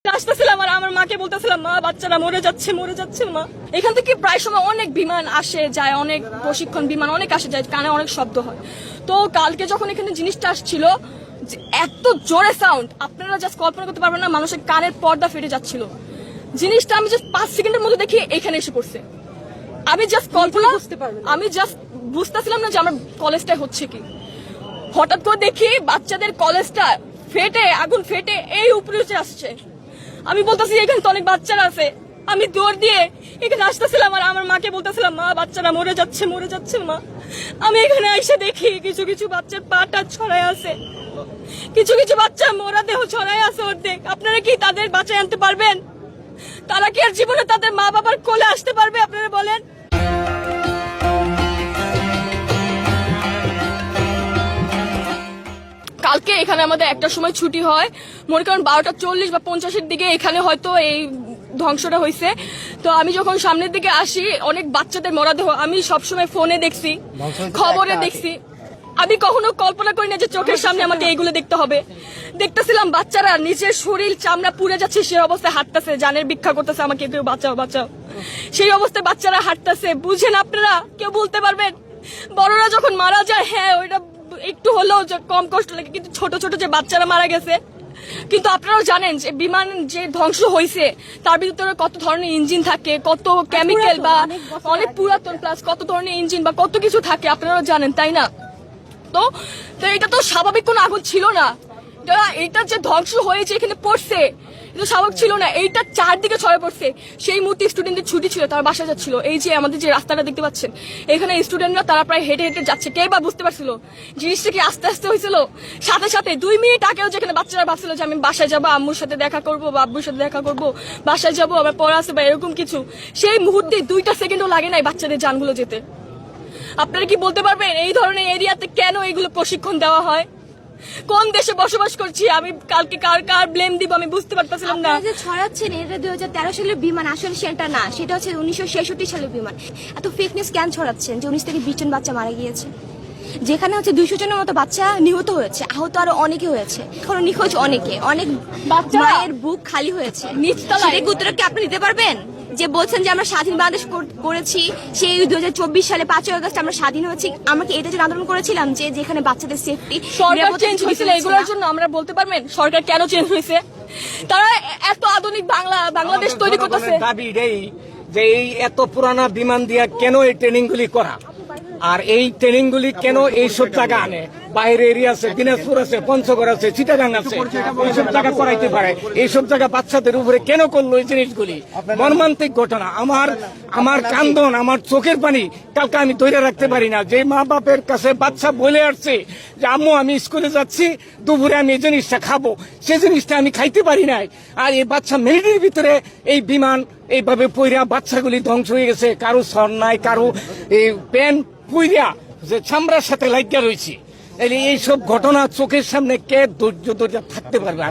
আসতেছিলাম আর আমার মাকে বলতেছিলাম, মা বাচ্চারা মরে যাচ্ছে মা। এখান থেকে প্রায় সময় অনেক বিমান আসে যায়, অনেক প্রশিক্ষণ বিমান অনেক আসে যায়, কানে অনেক শব্দ হয়। তো কালকে যখন এখানে জিনিসটা আসছিল, এত জোরে সাউন্ড আপনারা জাস্ট কল্পনা করতে পারবেন না, মানুষের কানের পর্দা ফেটে যাচ্ছিল। জিনিসটা আমি জাস্ট 5 সেকেন্ডের মধ্যে দেখি এখানে এসে পড়ছে। আমি জাস্ট কল্পনা আমি জাস্ট বুঝতেছিলাম না যে আমার কলেজটা হচ্ছে কি। হঠাৎ করে দেখি বাচ্চাদের কলেজটা ফেটে, আগুন ফেটে এই উপরে উঠে আসছে। আমি বলতেছি এখানে তো অনেক বাচ্চারা আছে। আমি দৌড় দিয়ে এখানে আসতেছিলাম আর আমার মাকে বলতেছিলাম, মা বাচ্চারা মরে যাচ্ছে মা। আমি এখানে এসে দেখি কিছু কিছু বাচ্চার পাটা ছড়ায় আছে, কিছু কিছু বাচ্চা মোরা দেহ ছড়ায় আছে অর্ধেক। আপনারা কি তাদের বাঁচায় আনতে পারবেন? তারা কি আর জীবনে তাদের মা বাবার কোলে আসতে পারবে? আপনারা বলেন। কালকে এখানে আমাদের একটা সময় ছুটি হয়, মনে করেন 12:40 বা 50-এর দিকে এখানে হয়তো এই ধ্বংসটা হয়েছে। তো আমি যখন সামনের দিকে আসি, অনেক বাচ্চাদের মরদেহ আমি সবসময় ফোনে দেখছি, খবরে দেখছি। আমি কখনো কল্পনা করি না যে চোখের সামনে আমাকে এইগুলো দেখতে হবে। দেখতেছিলাম বাচ্চারা নিজের শরীর চামড়া পুড়ে যাচ্ছে, সেই অবস্থায় হাঁটতেছে, জানের ভিক্ষা করতেছে, আমাকে কেউ বাঁচাও বাঁচাও। সেই অবস্থায় বাচ্চারা হাঁটতেছে। বুঝেন আপনারা? কেউ বলতে পারবেন? বড়রা যখন মারা যায়, হ্যাঁ ওইটা একটু হলেও কম কষ্ট লাগে, কিন্তু ছোট ছোট যে বাচ্চারা মারা গেছে। কিন্তু আপনারাও জানেন যে বিমান যে ধ্বংস হয়েছে তার ভিতরে কত ধরনের ইঞ্জিন থাকে, কত কেমিক্যাল বা অনেক পুরাতন, প্লাস কত ধরনের ইঞ্জিন বা কত কিছু থাকে, আপনারাও জানেন, তাই না? তো এটা তো স্বাভাবিক কোনো আগুন ছিল না। এটা যে ধ্বংস হয়েছে এখানে পড়ছে, এটা স্বাভাবিক ছিল না। এইটা চারদিকে ছড়ে পড়ছে। সেই মুহূর্তে স্টুডেন্টদের ছুটি ছিল, তারা বাসা যাচ্ছিল। এই যে আমাদের যে রাস্তাটা দেখতে পাচ্ছেন, এখানে স্টুডেন্টরা তারা প্রায় হেঁটে হেঁটে যাচ্ছে। কে বা বুঝতে পারছিল জিনিসটা কি আস্তে আস্তে হয়েছিল? সাথে সাথে 2 মিনিট আগেও যেখানে বাচ্চারা ভাবছিল যে আমি বাসায় যাবো, আম্মুর সাথে দেখা করবো বা আব্বুর সাথে দেখা করবো, বাসায় যাবো, আবার পড়া আছে বা এরকম কিছু, সেই মুহূর্তে 2টা সেকেন্ডও লাগে নাই বাচ্চাদের জানগুলো যেতে। আপনারা কি বলতে পারবেন এই ধরনের এরিয়াতে কেন এগুলো প্রশিক্ষণ দেওয়া হয়? কোন দেশে বসবাস করছি? আমি কালকে কার ব্লেম দিব আমি বুঝতে পারতেছিলাম না। যে ছড়াচ্ছেন এটা 2013 সালের বিমান, আসলে সেটা না, সেটা হচ্ছে 1966 সালের বিমান। এত ফেক নিউজ কেন ছড়াচ্ছেন যে 19 থেকে 20 জন বাচ্চা মারা গিয়েছে, যেখানে হচ্ছে 200 জনের মতো বাচ্চা নিহত হয়েছে, আহত আরো অনেকে হয়েছে, এখনো নিখোঁজ অনেকে, অনেক মায়ের বুক খালি হয়েছে। নিচতলায় উত্তর কি আপনি দিতে পারবেন? যে বলছেন যে আমরা স্বাধীন বাংলাদেশ করেছি, সেই 2024 সালে 5ই আগস্ট আমরা স্বাধীন হয়েছি। আমরা কি এটার জন্য আন্দোলন করেছিলাম যে যেখানে বাচ্চাদের সেফটি? সরকার চেঞ্জ হয়েছিল, এগুলোর জন্য আমরা বলতে পারবেন সরকার কেন চেঞ্জ হয়েছে? তারা এত আধুনিক বাংলাদেশ তৈরি করতেছে। দাবি যে এই এত পুরানা বিমান দিয়া কেন এই ট্রেনিং গুলি করা, আর এই ট্রেনিং গুলি কেন এইসব জায়গা আনে? বাইরে এরিয়া আছে, দিনাজপুর আছে, পঞ্চগড় আছে, চিটাগাং আছে, এইসব জায়গা করাইতে পারে। এইসব জায়গা বাচ্চাদের উপরে কেন করলো এই জিনিসগুলি? মর্মান্তিক ঘটনা। আমার কান্দন, আমার চোখের পানি কালকে আমি ধরে রাখতে পারি না। যে মা বাপের কাছে বাচ্চা বলে আসছে যে আম্মু আমি স্কুলে যাচ্ছি, দুপুরে আমি এই জিনিসটা খাবো, সে জিনিসটা আমি খাইতে পারি নাই। আর এই বাচ্চা মিনিটের ভিতরে এই বিমান এইভাবে পইরা বাচ্চাগুলি ধ্বংস হয়ে গেছে। কারো সর নাই, কারো এই প্যান পুইরা যে চামড়ার সাথে লাগিয়া রয়েছে। এইসব ঘটনা চোখের সামনে কে ধৈর্য থাকতে পারবে?